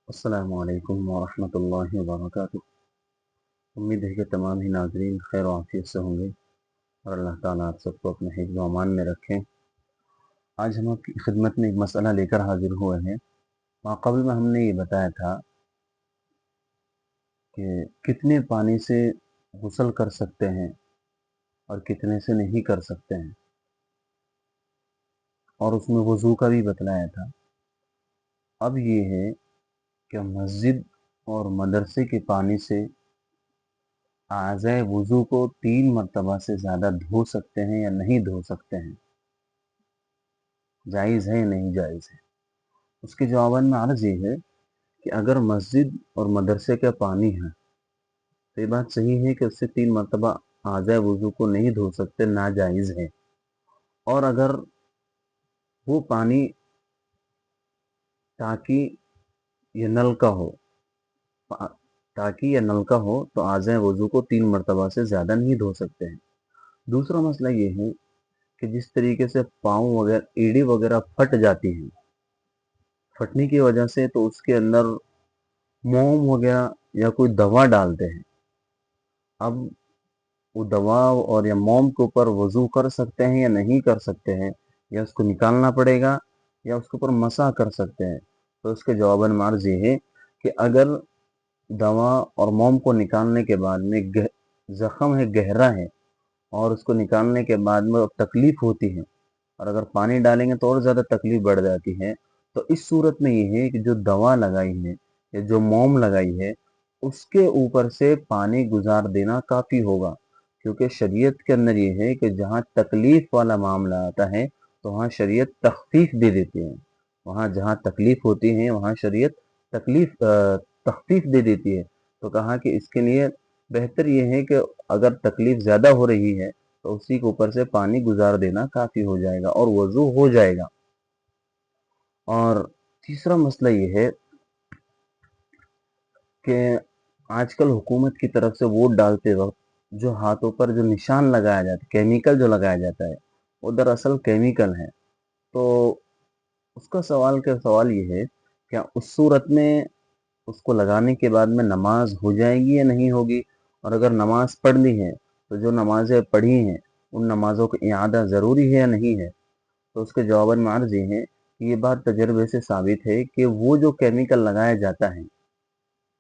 السلام علیکم ورحمۃ اللہ وبرکاتہ۔ امید ہے کہ تمام ہی ناظرین خیر و عافیت سے ہوں گے اور اللہ تعالیٰ آپ سب کو اپنے حفظ و امان میں رکھیں۔ آج ہم آپ کی خدمت میں ایک مسئلہ لے کر حاضر ہوئے ہیں۔ ماقبل میں ہم نے یہ بتایا تھا کہ کتنے پانی سے غسل کر سکتے ہیں اور کتنے سے نہیں کر سکتے ہیں، اور اس میں وضو کا بھی بتلایا تھا۔ اب یہ ہے کہ مسجد اور مدرسے کے پانی سے اعضائے وضو کو 3 مرتبہ سے زیادہ دھو سکتے ہیں یا نہیں دھو سکتے ہیں، جائز ہے یا نہیں جائز ہے؟ اس کے جواباً میں عرض یہ ہے کہ اگر مسجد اور مدرسے کا پانی ہے تو یہ بات صحیح ہے کہ اس سے 3 مرتبہ اعضائے وضو کو نہیں دھو سکتے، ناجائز ہے۔ اور اگر وہ پانی ٹاکی یا نل کا ہو تو اعضائے وضو کو 3 مرتبہ سے زیادہ نہیں دھو سکتے ہیں۔ دوسرا مسئلہ یہ ہے کہ جس طریقے سے پاؤں وغیرہ ایڑی وغیرہ پھٹ جاتی ہیں، پھٹنے کی وجہ سے تو اس کے اندر موم وغیرہ یا کوئی دوا ڈالتے ہیں۔ اب وہ دوا اور یا موم کے اوپر وضو کر سکتے ہیں یا نہیں کر سکتے ہیں، یا اس کو نکالنا پڑے گا یا اس کے اوپر مسح کر سکتے ہیں؟ تو اس کے جواباً عرض یہ ہے کہ اگر دوا اور موم کو نکالنے کے بعد میں زخم ہے، گہرا ہے، اور اس کو نکالنے کے بعد میں تکلیف ہوتی ہے، اور اگر پانی ڈالیں گے تو اور زیادہ تکلیف بڑھ جاتی ہے، تو اس صورت میں یہ ہے کہ جو دوا لگائی ہے یا جو موم لگائی ہے اس کے اوپر سے پانی گزار دینا کافی ہوگا، کیونکہ شریعت کے اندر یہ ہے کہ جہاں تکلیف والا معاملہ آتا ہے تو وہاں شریعت تخفیف دے دیتی ہے، وہاں جہاں تکلیف ہوتی ہے وہاں شریعت تخفیف دے دیتی ہے۔ تو کہا کہ اس کے لیے بہتر یہ ہے کہ اگر تکلیف زیادہ ہو رہی ہے تو اسی کے اوپر سے پانی گزار دینا کافی ہو جائے گا اور وضو ہو جائے گا۔ اور تیسرا مسئلہ یہ ہے کہ آج کل حکومت کی طرف سے ووٹ ڈالتے وقت جو ہاتھوں پر جو نشان لگایا جاتا ہے، کیمیکل جو لگایا جاتا ہے، وہ دراصل کیمیکل ہے۔ تو اس کا سوال یہ ہے کہ اس صورت میں اس کو لگانے کے بعد میں نماز ہو جائے گی یا نہیں ہوگی؟ اور اگر نماز پڑھنی ہے تو جو نمازیں پڑھی ہیں ان نمازوں کا اعادہ ضروری ہے یا نہیں ہے؟ تو اس کے جواباً میں عرض یہ ہے کہ یہ بات تجربے سے ثابت ہے کہ وہ جو کیمیکل لگایا جاتا ہے،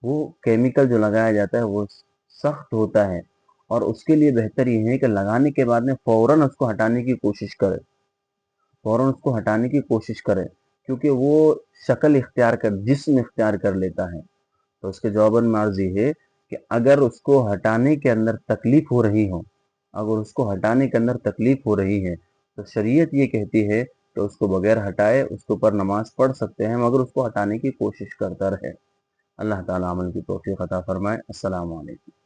وہ کیمیکل جو لگایا جاتا ہے وہ سخت ہوتا ہے، اور اس کے لیے بہتر یہ ہے کہ لگانے کے بعد میں فوراً اس کو ہٹانے کی کوشش کرے، کیونکہ وہ شکل جسم اختیار کر لیتا ہے۔ تو اس کے جواباً میں عرض یہ ہے کہ اگر اس کو ہٹانے کے اندر تکلیف ہو رہی ہے تو شریعت یہ کہتی ہے کہ اس کو بغیر ہٹائے اس کے اوپر نماز پڑھ سکتے ہیں، مگر اس کو ہٹانے کی کوشش کرتا رہے۔ اللہ تعالیٰ عمل کی توفیق عطا فرمائے۔ السلام علیکم۔